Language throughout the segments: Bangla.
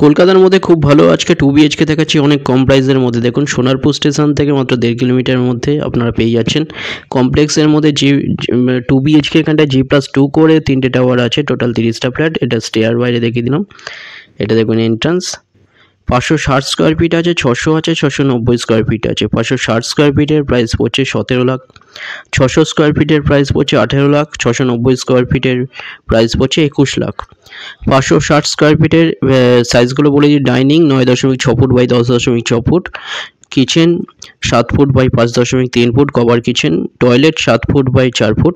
কলকাতার মধ্যে খুব ভালো আজকে 2 BHK দেখাচ্ছি অনেক কম প্রাইসের মধ্যে। দেখুন সোনারপুর স্টেশন থেকে মাত্র 1.5 কিলোমিটারের মধ্যে আপনারা পেয়ে যাচ্ছেন। কমপ্লেক্সের মধ্যে 2 BHK এখানটায় G+2 করে 3টে টাওয়ার আছে, টোটাল 30টা ফ্ল্যাট। এটা স্টেয়ার বাইরে দেখিয়ে দিলাম। এটা দেখুন এন্ট্রান্স। 560 স্কোয়ার ফিট আছে, 600 আছে, 690 স্কোয়ার ফিট আছে। 560 স্কোয়ার ফিটের প্রাইস পড়ছে 17 লাখ, 600 স্কোয়ার ফিটের প্রাইস পড়ছে 18 লাখ, 690 স্কোয়ার ফিটের প্রাইস পড়ছে 21 লাখ। 560 স্কোয়ার ফিটের সাইজগুলো বলে দিই। Dining 9.6 foot by 10.6 foot, kitchen 7 foot by 5.3 foot, cover kitchen. Toilet 7 foot by 4 foot,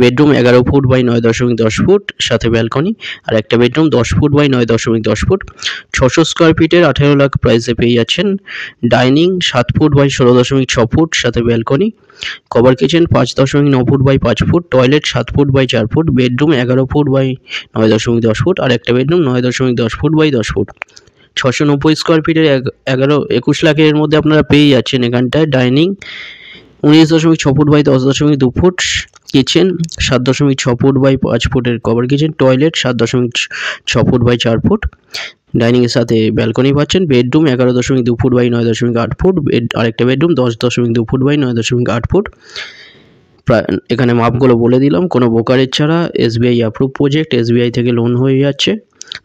bedroom 11 foot by 9.10 foot, সাথে ব্যালকনি। আর একটা bedroom 10 foot by 9.10 foot. 600 square ফিটের 18 লাখ প্রাইসে পেয়ে যাচ্ছেন। ডাইনিং 7 ফুট বাই 16.6 ফুট, সাথে balcony. Cover kitchen 5.9 foot by 5 foot, toilet 7 foot by 4 foot, bedroom 11 foot by 9.10 foot, আর একটা bedroom 9.10 foot by 10 foot. 690 square ফিটের 21 লাখের মধ্যে আপনারা পেয়ে যাচ্ছেন এখানটায়। Dining 19.6 foot by 10.2 foot, kitchen 7.6 foot by 5 ফুটের cover kitchen, toilet 7.6 foot by 4 foot, ডাইনিংয়ের সাথে ব্যালকনি পাচ্ছেন। বেডরুম 11.2 ফুট বাই 9.8 ফুট, আরেকটা বেডরুম 10.2 ফুট বাই 9.8 ফুট। এখানে মাপগুলো বলে দিলাম, কোনো ব্রোকারেজ ছাড়া, SBI অ্যাপ্রুভ প্রজেক্ট, SBI থেকে লোন হয়ে যাচ্ছে।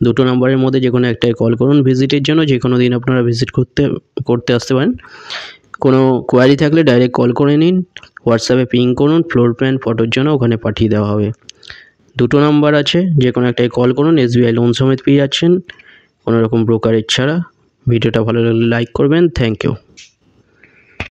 দুটো নাম্বারের মধ্যে যে কোনো একটাই কল করুন ভিজিটের জন্য। যে কোনো দিন আপনারা ভিজিট করতে আসতে পারেন। কোনো কোয়ারি থাকলে ডাইরেক্ট কল করে নিন, হোয়াটসঅ্যাপে পিং করুন, ফ্লোর প্ল্যান ফটোর জন্য ওখানে পাঠিয়ে দেওয়া হবে। দুটো নাম্বার আছে, যে কোনো একটাই কল করুন। SBI লোন সমেত পেয়ে যাচ্ছেন কোনো রকম ব্রোকারেজ ছাড়া। ভিডিওটা ভালো লাগলে লাইক করবেন। Thank you.